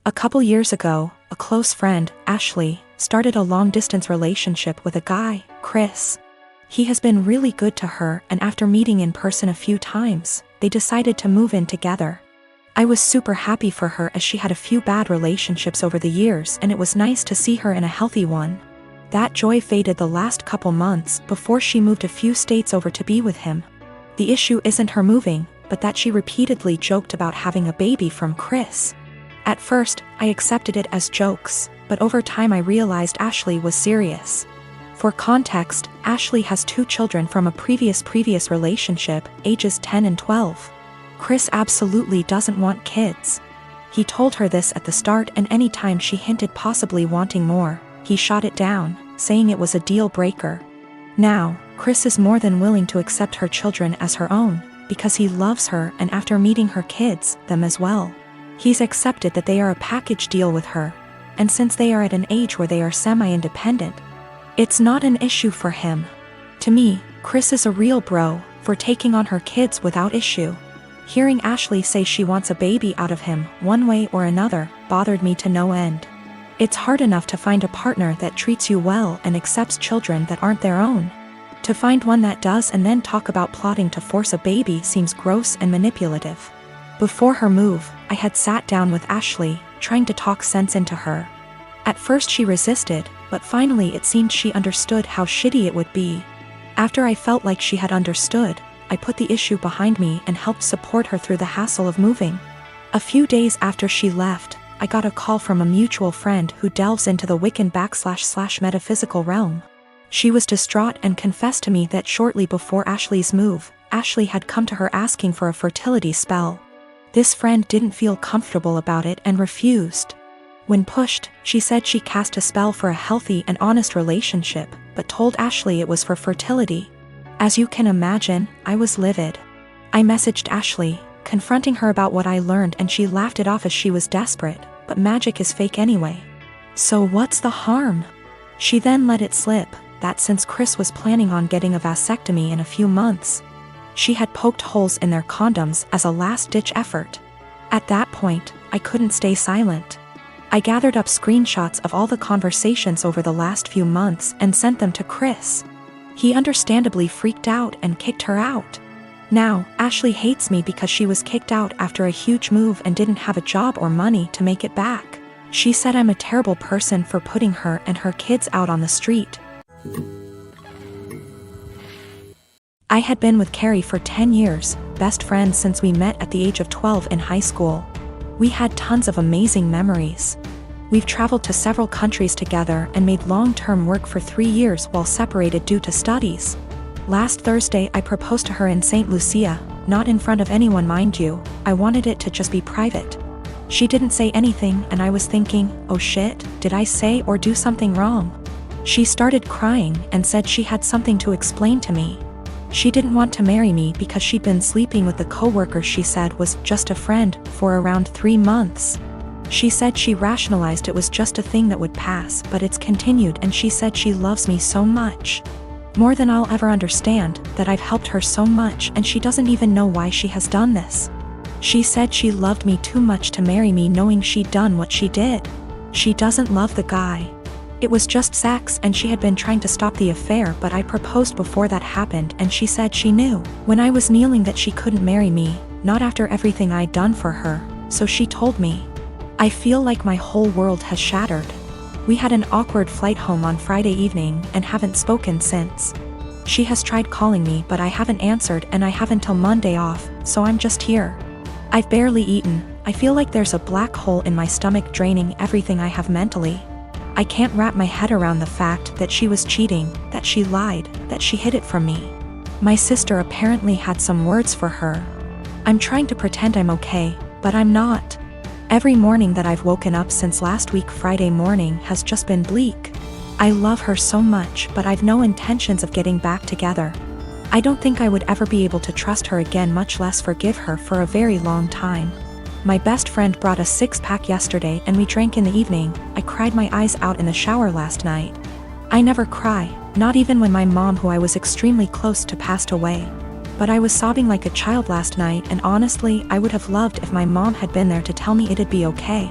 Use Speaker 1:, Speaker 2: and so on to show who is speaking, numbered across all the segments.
Speaker 1: A couple years ago, a close friend, Ashley, started a long-distance relationship with a guy, Chris. He has been really good to her, and after meeting in person a few times, they decided to move in together. I was super happy for her as she had a few bad relationships over the years and it was nice to see her in a healthy one. That joy faded the last couple months before she moved a few states over to be with him. The issue isn't her moving, but that she repeatedly joked about having a baby from Chris. At first, I accepted it as jokes, but over time I realized Ashley was serious. For context, Ashley has 2 children from a previous relationship, ages 10 and 12. Chris absolutely doesn't want kids. He told her this at the start, and any time she hinted possibly wanting more, he shot it down, saying it was a deal breaker. Now, Chris is more than willing to accept her children as her own, because he loves her, and after meeting her kids, them as well. He's accepted that they are a package deal with her, and since they are at an age where they are semi-independent, it's not an issue for him. To me, Chris is a real bro for taking on her kids without issue. Hearing Ashley say she wants a baby out of him, one way or another, bothered me to no end. It's hard enough to find a partner that treats you well and accepts children that aren't their own. To find one that does and then talk about plotting to force a baby seems gross and manipulative. Before her move, I had sat down with Ashley, trying to talk sense into her. At first she resisted, but finally it seemed she understood how shitty it would be. After I felt like she had understood, I put the issue behind me and helped support her through the hassle of moving. A few days after she left, I got a call from a mutual friend who delves into the Wiccan / metaphysical realm. She was distraught and confessed to me that shortly before Ashley's move, Ashley had come to her asking for a fertility spell. This friend didn't feel comfortable about it and refused. When pushed, she said she cast a spell for a healthy and honest relationship, but told Ashley it was for fertility. As you can imagine, I was livid. I messaged Ashley, confronting her about what I learned, and she laughed it off as she was desperate, but magic is fake anyway. So what's the harm? She then let it slip that since Chris was planning on getting a vasectomy in a few months, she had poked holes in their condoms as a last-ditch effort. At that point, I couldn't stay silent. I gathered up screenshots of all the conversations over the last few months and sent them to Chris. He understandably freaked out and kicked her out. Now, Ashley hates me because she was kicked out after a huge move and didn't have a job or money to make it back. She said I'm a terrible person for putting her and her kids out on the street. I had been with Carrie for 10 years, best friends since we met at the age of 12 in high school. We had tons of amazing memories. We've traveled to several countries together and made long-term work for 3 years while separated due to studies. Last Thursday I proposed to her in St. Lucia, not in front of anyone mind you, I wanted it to just be private. She didn't say anything and I was thinking, oh shit, did I say or do something wrong? She started crying and said she had something to explain to me. She didn't want to marry me because she'd been sleeping with the coworker she said was just a friend for around 3 months. She said she rationalized it was just a thing that would pass, but it's continued, and she said she loves me so much. More than I'll ever understand, that I've helped her so much and she doesn't even know why she has done this. She said she loved me too much to marry me knowing she'd done what she did. She doesn't love the guy. It was just sex and she had been trying to stop the affair, but I proposed before that happened and she said she knew when I was kneeling that she couldn't marry me, not after everything I'd done for her, so she told me. I feel like my whole world has shattered. We had an awkward flight home on Friday evening and haven't spoken since. She has tried calling me but I haven't answered and I have until Monday off, so I'm just here. I've barely eaten. I feel like there's a black hole in my stomach draining everything I have mentally. I can't wrap my head around the fact that she was cheating, that she lied, that she hid it from me. My sister apparently had some words for her. I'm trying to pretend I'm okay, but I'm not. Every morning that I've woken up since last week Friday morning has just been bleak. I love her so much, but I've no intentions of getting back together. I don't think I would ever be able to trust her again, much less forgive her, for a very long time. My best friend brought a 6-pack yesterday and we drank in the evening. I cried my eyes out in the shower last night. I never cry, not even when my mom, who I was extremely close to, passed away. But I was sobbing like a child last night, and honestly, I would have loved if my mom had been there to tell me it'd be okay.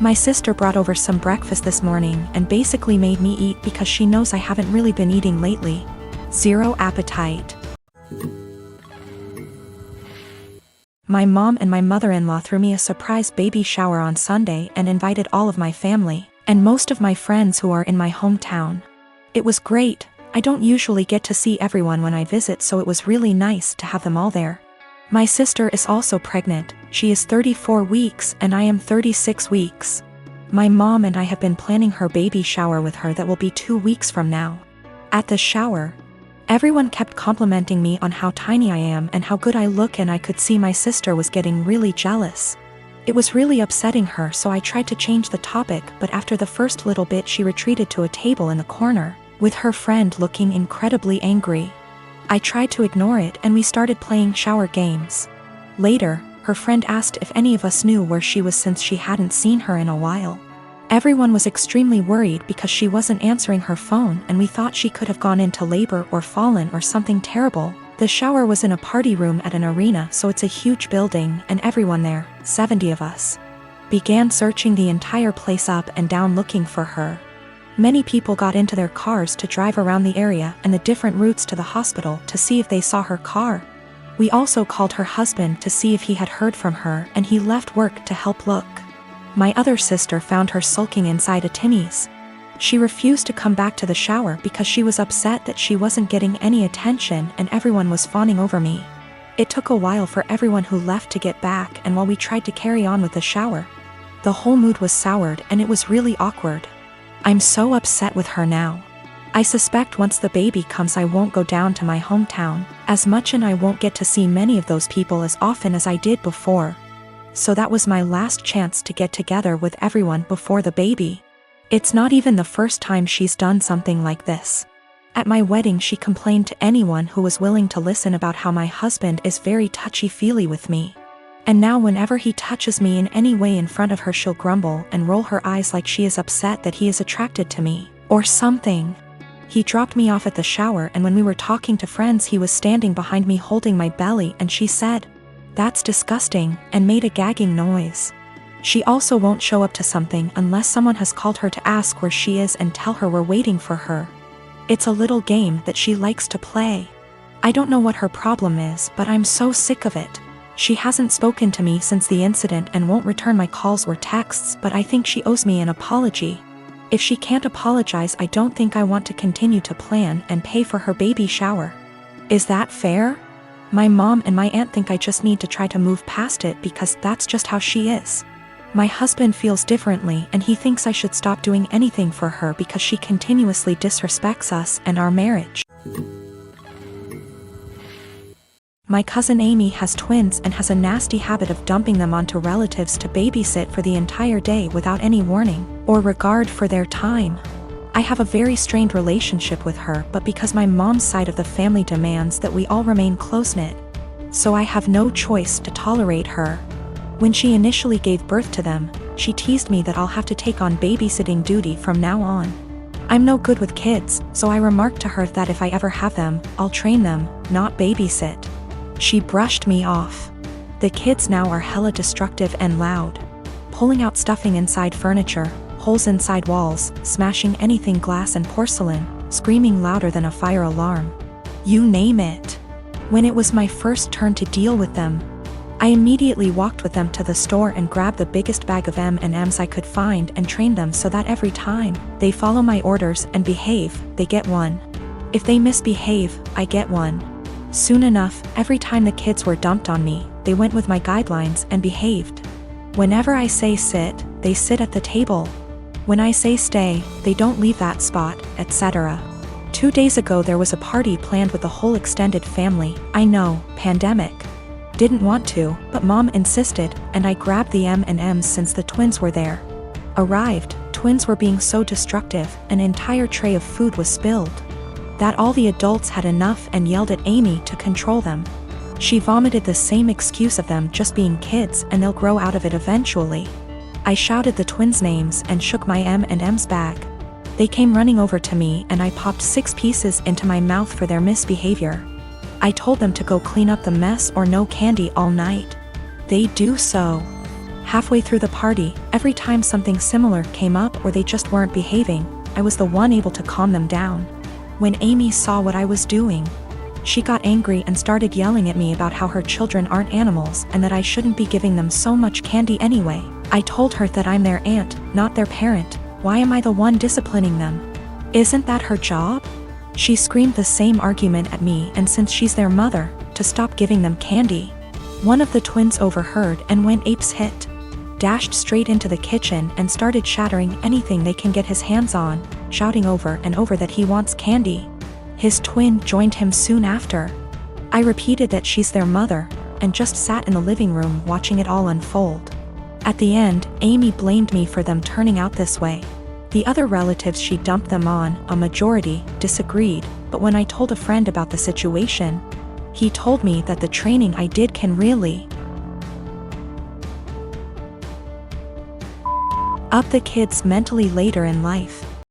Speaker 1: My sister brought over some breakfast this morning and basically made me eat because she knows I haven't really been eating lately. Zero appetite. My mom and my mother-in-law threw me a surprise baby shower on Sunday and invited all of my family and most of my friends who are in my hometown. It was great. I don't usually get to see everyone when I visit, so it was really nice to have them all there. My sister is also pregnant. She is 34 weeks and I am 36 weeks. My mom and I have been planning her baby shower with her that will be 2 weeks from now. At the shower, everyone kept complimenting me on how tiny I am and how good I look, and I could see my sister was getting really jealous. It was really upsetting her, so I tried to change the topic, but after the first little bit she retreated to a table in the corner, with her friend looking incredibly angry. I tried to ignore it and we started playing shower games. Later, her friend asked if any of us knew where she was since she hadn't seen her in a while. Everyone was extremely worried because she wasn't answering her phone, and we thought she could have gone into labor or fallen or something terrible. The shower was in a party room at an arena, so it's a huge building, and everyone there, 70 of us, began searching the entire place up and down looking for her. Many people got into their cars to drive around the area and the different routes to the hospital to see if they saw her car. We also called her husband to see if he had heard from her, and he left work to help look. My other sister found her sulking inside a Timmy's. She refused to come back to the shower because she was upset that she wasn't getting any attention and everyone was fawning over me. It took a while for everyone who left to get back, and while we tried to carry on with the shower, the whole mood was soured and it was really awkward. I'm so upset with her now. I suspect once the baby comes I won't go down to my hometown as much, and I won't get to see many of those people as often as I did before. So that was my last chance to get together with everyone before the baby. It's not even the first time she's done something like this. At my wedding she complained to anyone who was willing to listen about how my husband is very touchy-feely with me. And now whenever he touches me in any way in front of her, she'll grumble and roll her eyes like she is upset that he is attracted to me or something. He dropped me off at the shower, and when we were talking to friends he was standing behind me holding my belly, and she said, "That's disgusting," and made a gagging noise. She also won't show up to something unless someone has called her to ask where she is and tell her we're waiting for her. It's a little game that she likes to play. I don't know what her problem is, but I'm so sick of it. She hasn't spoken to me since the incident and won't return my calls or texts, but I think she owes me an apology. If she can't apologize, I don't think I want to continue to plan and pay for her baby shower. Is that fair? My mom and my aunt think I just need to try to move past it because that's just how she is. My husband feels differently, and he thinks I should stop doing anything for her because she continuously disrespects us and our marriage. My cousin Amy has twins and has a nasty habit of dumping them onto relatives to babysit for the entire day without any warning or regard for their time. I have a very strained relationship with her, but because my mom's side of the family demands that we all remain close-knit, so I have no choice to tolerate her. When she initially gave birth to them, she teased me that I'll have to take on babysitting duty from now on. I'm no good with kids, so I remarked to her that if I ever have them, I'll train them, not babysit. She brushed me off. The kids now are hella destructive and loud, pulling out stuffing inside furniture, holes inside walls, smashing anything glass and porcelain, screaming louder than a fire alarm. You name it. When it was my first turn to deal with them, I immediately walked with them to the store and grabbed the biggest bag of M&Ms I could find and trained them so that every time they follow my orders and behave, they get one. If they misbehave, I get one. Soon enough, every time the kids were dumped on me, they went with my guidelines and behaved. Whenever I say sit, they sit at the table. When I say stay, they don't leave that spot, etc. 2 days ago there was a party planned with the whole extended family. I know, pandemic. Didn't want to, but mom insisted, and I grabbed the M&Ms since the twins were there. Arrived, twins were being so destructive, an entire tray of food was spilled. That all the adults had enough and yelled at Amy to control them. She vomited the same excuse of them just being kids and they'll grow out of it eventually. I shouted the twins' names and shook my M&Ms bag. They came running over to me and I popped 6 pieces into my mouth for their misbehavior. I told them to go clean up the mess or no candy all night. They do so. Halfway through the party, every time something similar came up or they just weren't behaving, I was the one able to calm them down. When Amy saw what I was doing, she got angry and started yelling at me about how her children aren't animals and that I shouldn't be giving them so much candy anyway. I told her that I'm their aunt, not their parent. Why am I the one disciplining them? Isn't that her job? She screamed the same argument at me, and since she's their mother, to stop giving them candy. One of the twins overheard and went apes hit. Dashed straight into the kitchen and started shattering anything they can get his hands on, shouting over and over that he wants candy. His twin joined him soon after. I repeated that she's their mother, and just sat in the living room watching it all unfold. At the end, Amy blamed me for them turning out this way. The other relatives she dumped them on, a majority, disagreed, but when I told a friend about the situation, he told me that the training I did can really up the kids mentally later in life.